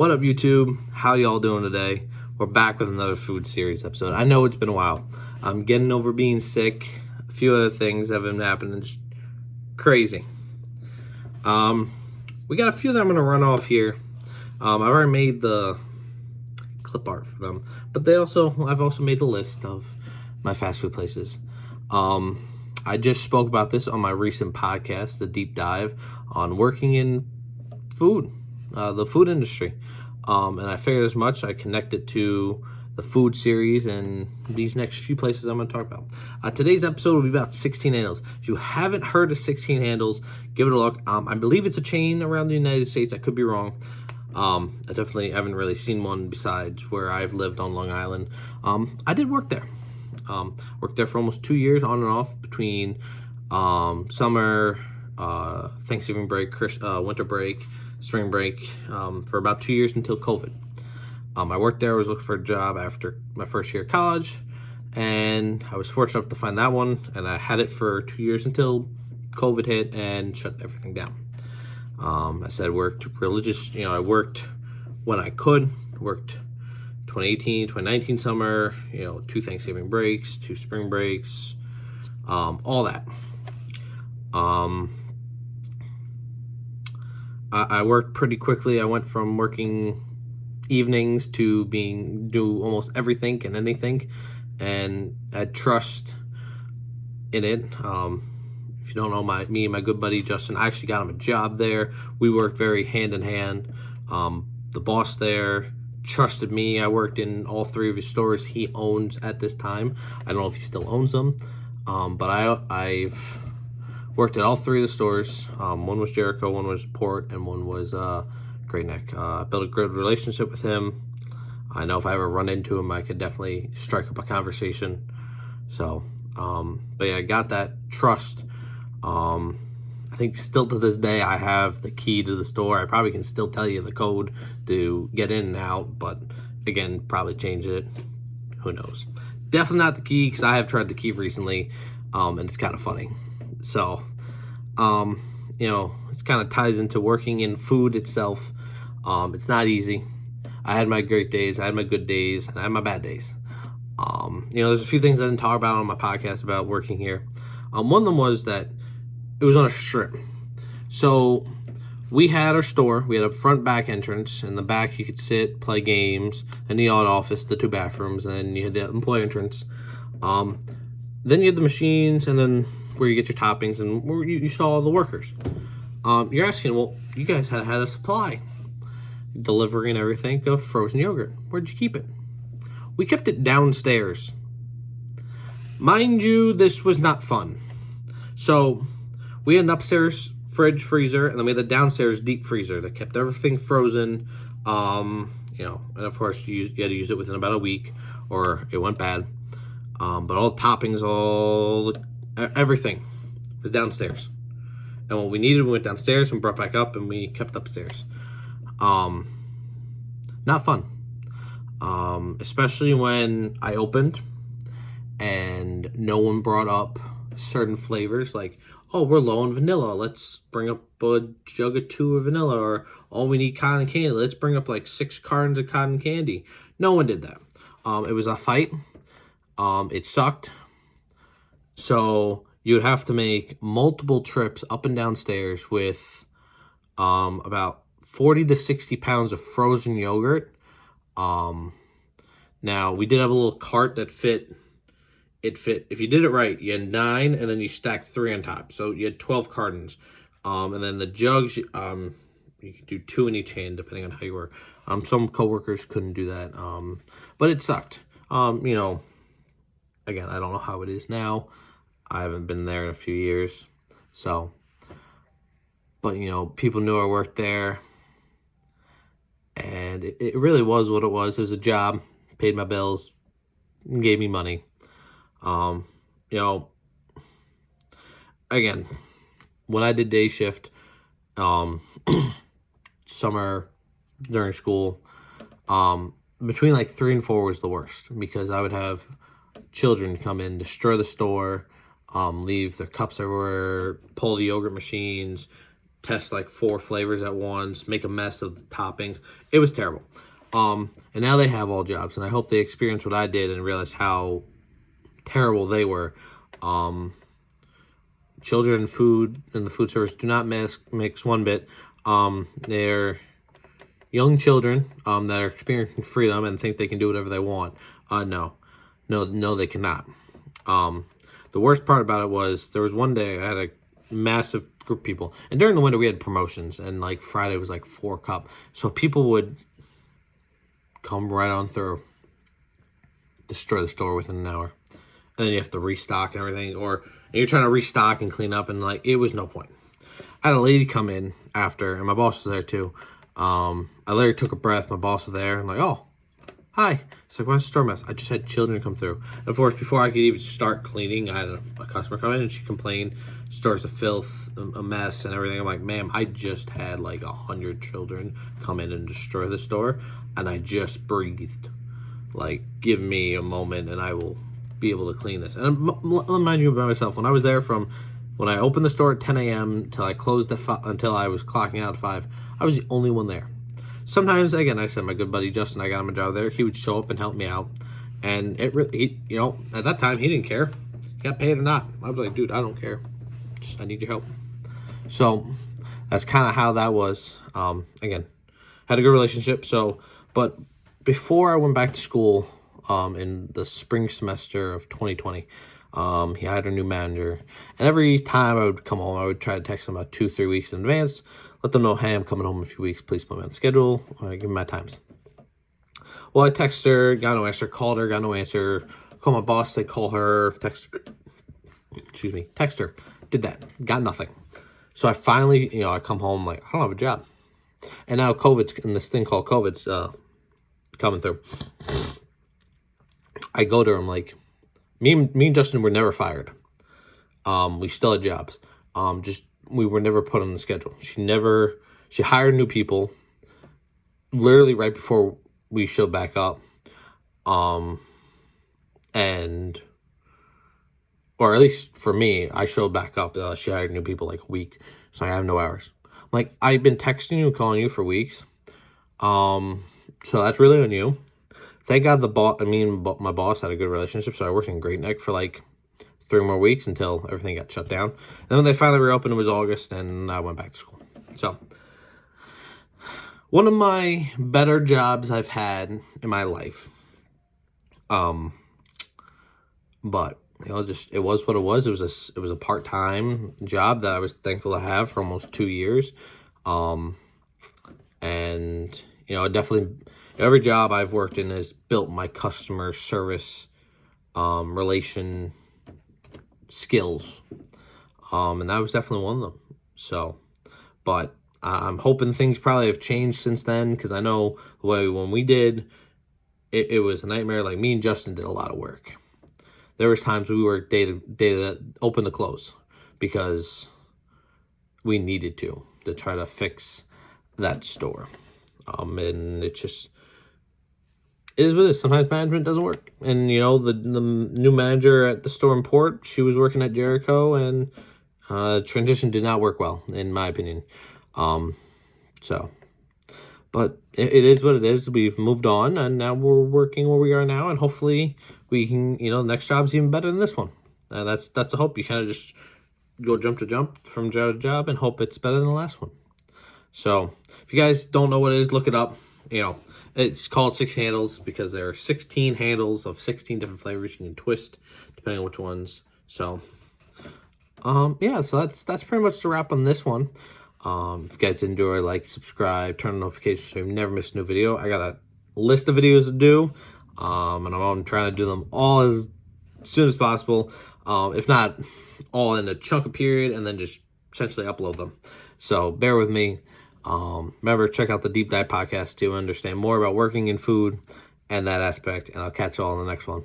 What up, YouTube? How y'all doing today? We're back with another food series episode. I know it's been a while. I'm getting over being sick. A few other things have been happening. It's crazy. We got a few that I'm gonna run off here. I've already made the clip art for them, but I've also made a list of my fast food places. I just spoke about this on my recent podcast, the deep dive on working in food, the food industry. And I figured as much. I connect it to the food series and these next few places I'm going to talk about. Today's episode will be about 16 Handles. If you haven't heard of 16 Handles, give it a look. I believe it's a chain around the United States. I could be wrong. I definitely haven't really seen one besides where I've lived on Long Island. I did work there. Worked there for almost 2 years on and off between summer, Thanksgiving break, winter break, spring break, for about 2 years until COVID. I worked there. I was looking for a job after my first year of college, and I was fortunate enough to find that one, and I had it for 2 years until COVID hit and shut everything down. I said worked religious, I worked when I could, worked 2018, 2019 summer, 2 Thanksgiving breaks, 2 spring breaks, all that. I worked pretty quickly. I went from working evenings to do almost everything and anything, and I had trust in it. If you don't know me and my good buddy Justin, I actually got him a job there. We worked very hand in hand. The boss there trusted me. I worked in all 3 of his stores he owns at this time. I don't know if he still owns them, but I've worked at all 3 of the stores. One was Jericho, one was Port, and one was Great Neck. I built a good relationship with him. I know if I ever run into him, I could definitely strike up a conversation. So, but yeah, I got that trust. I think still to this day, I have the key to the store. I probably can still tell you the code to get in and out, but again, probably change it. Who knows? Definitely not the key, because I have tried the key recently, and it's kind of funny. So, it kind of ties into working in food itself. It's not easy. I had my great days, I had my good days, and I had my bad days. There's a few things I didn't talk about on my podcast about working here. One of them was that it was on a strip. So we had our store. We had a front back entrance. In the back, you could sit, play games. In the odd office, the 2 bathrooms, and then you had the employee entrance. Then you had the machines, and then where you get your toppings, and where you saw all the workers. You're asking, well, you guys had a supply, delivery and everything of frozen yogurt. Where'd you keep it? We kept it downstairs. Mind you, this was not fun. So we had an upstairs fridge, freezer, and then we had a downstairs deep freezer that kept everything frozen. And of course you had to use it within about a week or it went bad. But all the toppings, everything was downstairs. And what we needed, we went downstairs and brought back up, and we kept upstairs. Not fun. Especially when I opened and no one brought up certain flavors, like, oh, we're low on vanilla, let's bring up a jug of 2 of vanilla, or oh, we need cotton candy, let's bring up like 6 cartons of cotton candy. No one did that. It was a fight. It sucked. So you would have to make multiple trips up and down stairs with about 40 to 60 pounds of frozen yogurt. Now, we did have a little cart that fit. It fit, if you did it right, you had 9, and then you stacked 3 on top. So you had 12 cartons. And then the jugs, you could do 2 in each hand, depending on how you were. Some coworkers couldn't do that. But it sucked. Again, I don't know how it is now. I haven't been there in a few years. So, but, people knew I worked there. And it really was what it was. It was a job, paid my bills, gave me money. Again, when I did day shift, summer, during school, between like 3 and 4 was the worst, because I would have children come in, destroy the store, leave their cups everywhere, pull the yogurt machines, test like 4 flavors at once, make a mess of toppings. It was terrible. And now they have all jobs, and I hope they experience what I did and realize how terrible they were. Children and food in the food service do not mix one bit. They're young children that are experiencing freedom and think they can do whatever they want. No, they cannot. The worst part about it was there was one day I had a massive group of people, and during the winter we had promotions, and like Friday was like 4 cup, so people would come right on through, destroy the store within an hour, and then you have to restock and everything, or you're trying to restock and clean up, and like it was no point. I had a lady come in after, and my boss was there too. I literally took a breath. My boss was there. I'm like, oh, hi. It's like, why's the store mess? I just had children come through. And of course, before I could even start cleaning, I had a customer come in, and she complained. Store's a filth, a mess, and everything. I'm like, ma'am, I just had like 100 children come in and destroy the store, and I just breathed. Like, give me a moment, and I will be able to clean this. And mind you about myself, when I was there from when I opened the store at 10 a.m. till I closed until I was clocking out at 5, I was the only one there. Sometimes, again, I said my good buddy Justin, I got him a job there. He would show up and help me out, and it really, at that time he didn't care, he got paid or not. I was like, dude, I don't care. I need your help. So that's kind of how that was. Again, had a good relationship. So, but before I went back to school, in the spring semester of 2020, he hired a new manager, and every time I would come home, I would try to text him about 2-3 weeks in advance, let them know, hey, I'm coming home in a few weeks, please put me on schedule, or give me my times. Well, I texted her, got no answer, called her, got no answer, called my boss, they call her, text her, did that, got nothing. So I finally, I come home, like, I don't have a job. And now COVID's, and this thing called COVID's coming through. I go to him, like, me and Justin were never fired. We still had jobs. We were never put on the schedule. She hired new people literally right before we showed back up. Or at least for me, I showed back up. She hired new people like a week, so I have no hours. Like, I've been texting you and calling you for weeks. So that's really on you. Thank God my boss had a good relationship, so I worked in Great Neck for like 3 more weeks until everything got shut down. And then when they finally reopened, it was August, and I went back to school. So, one of my better jobs I've had in my life. But it was what it was. It was a part-time job that I was thankful to have for almost 2 years. And definitely every job I've worked in has built my customer service relation skills, and that was definitely one of them. So, but I'm hoping things probably have changed since then, because I know the way when we did it was a nightmare. Like, me and Justin did a lot of work. There was times we worked day to open to close because we needed to try to fix that store. And it just is what it is. Sometimes management doesn't work. And, the new manager at the store in Port, she was working at Jericho, and transition did not work well, in my opinion. But it is what it is. We've moved on, and now we're working where we are now, and hopefully we can, the next job's even better than this one. That's the hope. You kind of just go jump to jump from job to job and hope it's better than the last one. So, if you guys don't know what it is, look it up. It's called 6 handles because there are 16 handles of 16 different flavors you can twist depending on which ones. So, yeah, so that's pretty much the wrap on this one. If you guys enjoy, like, subscribe, turn on notifications so you never miss a new video. I got a list of videos to do, and I'm trying to do them all as soon as possible. If not all in a chunk of period, and then just essentially upload them. So bear with me. Remember, check out the Deep Dive podcast to understand more about working in food and that aspect, and I'll catch you all in the next one.